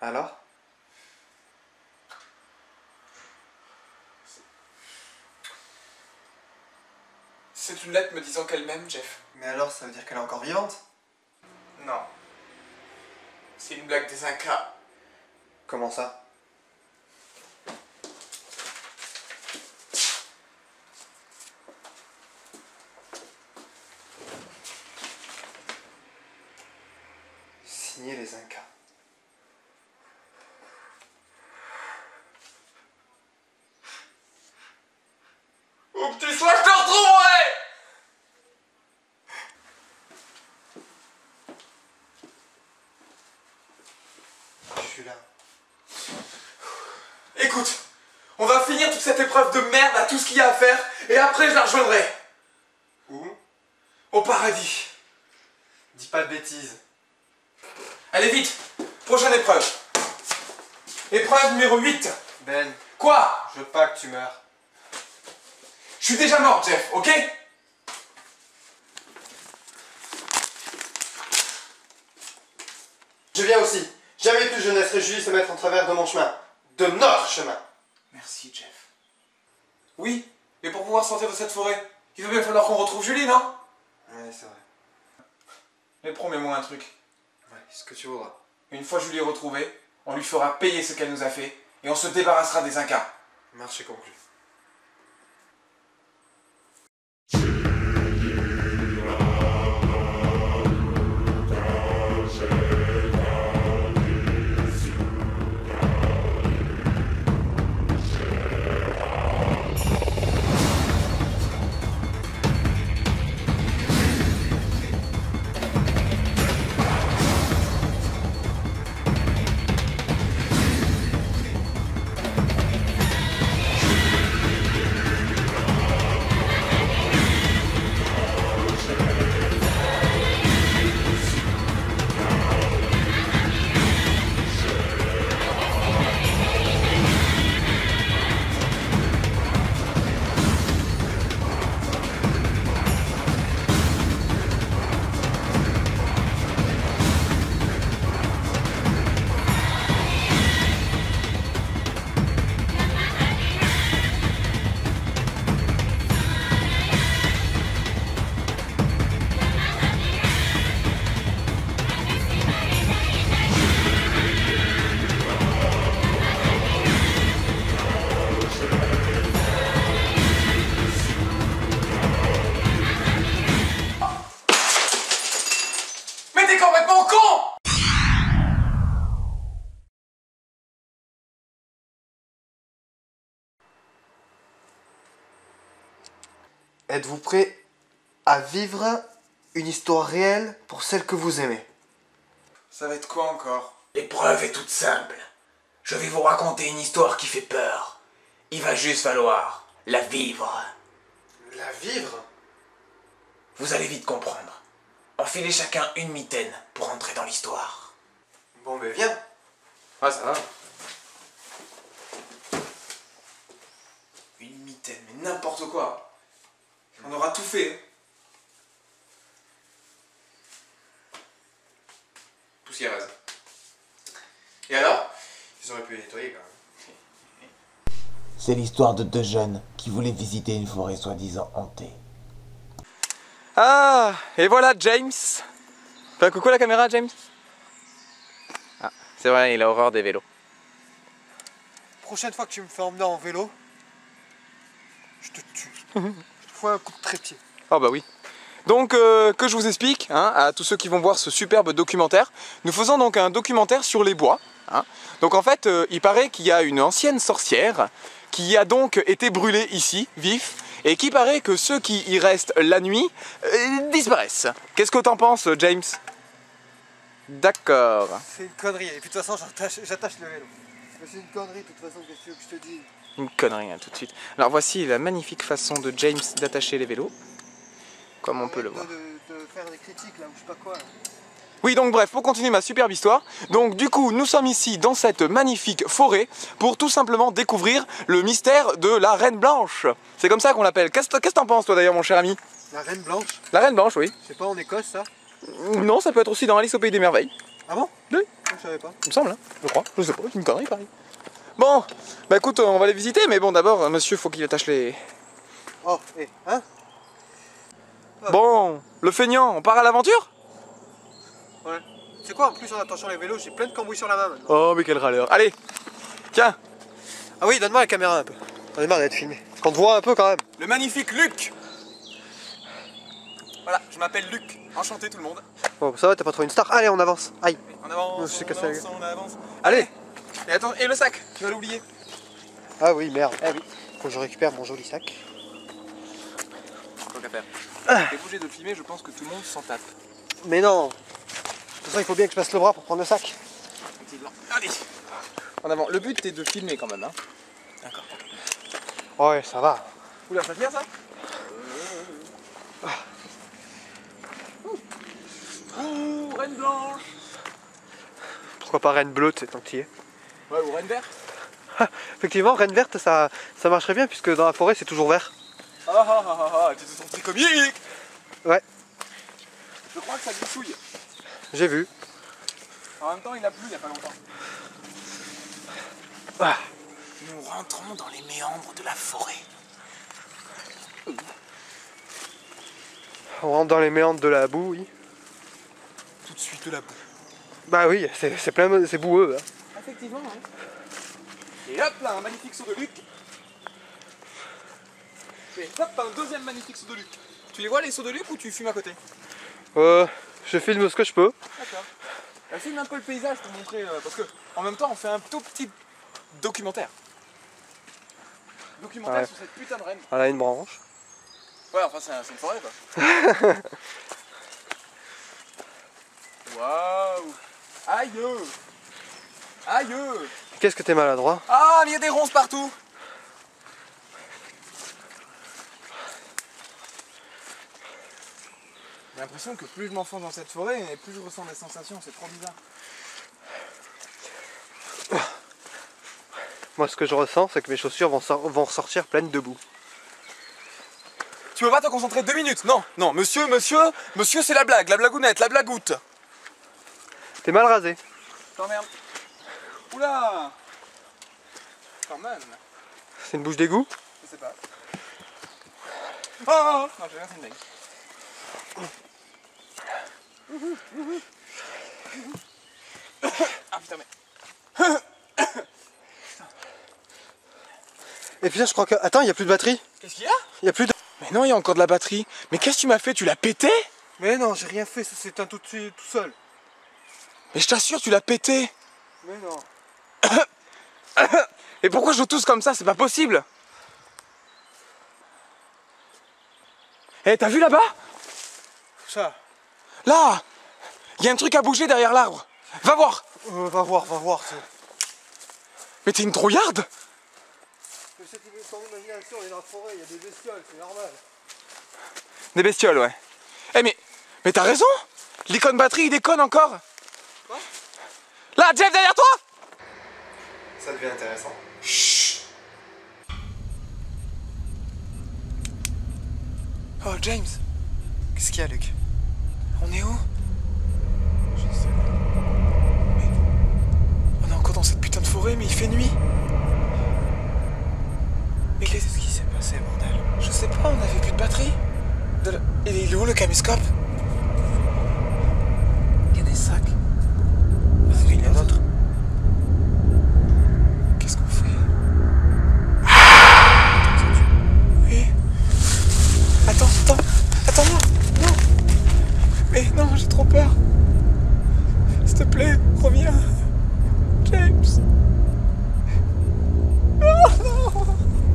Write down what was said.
Alors? C'est une lettre me disant qu'elle m'aime, Jeff. Mais alors, ça veut dire qu'elle est encore vivante? Non. C'est une blague des Incas. Comment ça? Signé les Incas. Où que tu sois, je te retrouverai! Je suis là. Écoute, on va finir toute cette épreuve de merde à tout ce qu'il y a à faire, et après je la rejoindrai. Où? Au paradis. Dis pas de bêtises. Allez vite, prochaine épreuve. Épreuve numéro 8. Ben, Quoi? je veux pas que tu meurs. Je suis déjà mort, Jeff, ok? Je viens aussi. Jamais plus je ne laisserai Julie se mettre en travers de mon chemin. De notre chemin. Merci, Jeff. Oui, mais pour pouvoir sortir de cette forêt, il va bien falloir qu'on retrouve Julie, non? Ouais, c'est vrai. Mais promets-moi un truc. Ouais, ce que tu voudras. Une fois Julie retrouvée, on lui fera payer ce qu'elle nous a fait, et on se débarrassera des Incas. Marché conclu. Mais t'es complètement con! Êtes-vous prêt à vivre une histoire réelle pour celle que vous aimez? Ça va être quoi encore? L'épreuve est toute simple. Je vais vous raconter une histoire qui fait peur. Il va juste falloir la vivre. La vivre? Vous allez vite comprendre. Enfilez chacun une mitaine pour entrer dans l'histoire. Bon ben viens. Ah, ça va. Une mitaine, mais n'importe quoi. On aura tout fait. Poussiéreuse. Et alors? Ils auraient pu les nettoyer quand même. C'est l'histoire de deux jeunes qui voulaient visiter une forêt soi-disant hantée. Ah, et voilà James. Fais un coucou à la caméra, James. Ah, c'est vrai, il a horreur des vélos. Prochaine fois que tu me fais emmener en vélo, je te tue. Je te fous un coup de trépied. Ah bah oui. Donc que je vous explique, hein, à tous ceux qui vont voir ce superbe documentaire, nous faisons donc un documentaire sur les bois. Hein. Donc en fait, il paraît qu'il y a une ancienne sorcière qui a donc été brûlée ici, vif, et qui paraît que ceux qui y restent la nuit disparaissent. Qu'est-ce que t'en penses, James? D'accord. C'est une connerie, et puis de toute façon j'attache le vélo. C'est une connerie de toute façon, qu'est-ce que tu veux que je te dise? Une connerie, hein, tout de suite. Alors voici la magnifique façon de James d'attacher les vélos, comme on peut le voir. De faire des critiques là, ou je sais pas quoi. Là. Oui, donc bref, pour continuer ma superbe histoire, donc du coup, nous sommes ici dans cette magnifique forêt pour tout simplement découvrir le mystère de la Reine Blanche. C'est comme ça qu'on l'appelle. Qu'est-ce que t'en penses, toi d'ailleurs, mon cher ami? La Reine Blanche? La Reine Blanche, oui. C'est pas en Écosse ça? Non, ça peut être aussi dans Alice au Pays des Merveilles. Ah bon? Oui. Je savais pas. Il me semble, hein, je crois. Je sais pas, c'est une connerie pareil. Bon, bah écoute, on va les visiter, mais bon, d'abord, monsieur, faut qu'il attache les... Oh, hein? Bon, le feignant, on part à l'aventure? Ouais. C'est quoi en plus en attachant les vélos, j'ai plein de cambouis sur la main maintenant. Oh, mais quel râleur. Allez, tiens. Ah oui, donne-moi la caméra un peu. On est marre d'être filmé. Qu'on te voit un peu quand même. Le magnifique Luc. Voilà, je m'appelle Luc. Enchanté tout le monde. Bon, ça va, t'as pas trop une star. Allez, on avance. Aïe. On avance, Je sais que ça- on avance. Allez. Et attends, et le sac, tu vas l'oublier. Ah oui, merde. Eh oui. Faut que je récupère mon joli sac. Tant qu'à faire. T'es obligé de le filmer, je pense que tout le monde s'en tape. Mais non. De toute façon, il faut bien que je passe le bras pour prendre le sac. Allez. En avant. Le but est de filmer quand même, hein. D'accord. Ouais, ça va. Oula, ça fait bien ça? Ouh, reine blanche. Pourquoi pas reine bleue, c'est tant que t'y es. Ouais, ou reine verte. Effectivement, reine verte, ça marcherait bien puisque dans la forêt, c'est toujours vert. Tu te sens très comique. Ouais, Je crois que ça gloussouille. j'ai vu. En même temps, il a plu il y a pas longtemps. Ah. Nous rentrons dans les méandres de la forêt. On rentre dans les méandres de la boue, oui. Tout de suite de la boue. Bah oui, c'est plein, c'est boueux. Hein. Effectivement, hein. Et hop là, un magnifique saut de Luc. Et hop, un deuxième magnifique saut de Luc. Tu les vois les sauts de Luc ou tu fumes à côté? Je filme ce que je peux. D'accord. Filme un peu le paysage pour montrer, parce que en même temps on fait un tout petit documentaire. Documentaire Ouais. sur cette putain de reine. Elle a une branche. Ouais, enfin c'est une forêt quoi. Waouh. Aïe. Aïe. Qu'est-ce que t'es maladroit? Ah, mais il y a des ronces partout. J'ai l'impression que plus je m'enfonce dans cette forêt, et plus je ressens des sensations, c'est trop bizarre. Moi, ce que je ressens, c'est que mes chaussures vont ressortir pleines de boue. Tu peux pas te concentrer 2 minutes? Non, non, monsieur, c'est la blague, la blagounette, la blagoute. T'es mal rasé. Je t'emmerde. Oula. Quand même. C'est une bouche d'égout? Je sais pas. Oh non, j'ai rien, c'est une blague. Ah putain mais... Et putain, je crois que... Attends, il y a plus de batterie. Qu'est-ce qu'il y a? Il y a plus de... Mais non, il y a encore de la batterie. Mais qu'est-ce que tu m'as fait? Tu l'as pété? Mais non, j'ai rien fait, ça s'éteint tout de suite, tout seul. Mais je t'assure, tu l'as pété. Mais non. Et pourquoi je tousse comme ça? C'est pas possible. Eh, t'as vu là-bas? Ça. Là, il y a un truc à bouger derrière l'arbre. Va voir. Va voir. Mais t'es une trouillarde. Mais c'est ton imagination, on est dans la forêt, il y a des bestioles, c'est normal. Des bestioles, ouais. Eh mais t'as raison. L'icône batterie, il déconne encore. Quoi? Là, Jeff, derrière toi. Ça devient intéressant. Chut. Oh, James. Qu'est-ce qu'il y a, Luc? On est où? Je sais pas. Mais... On est encore dans cette putain de forêt, mais il fait nuit. Mais qu'est-ce qui s'est passé, bordel? Je sais pas, on avait plus de batterie. Il est où le caméscope?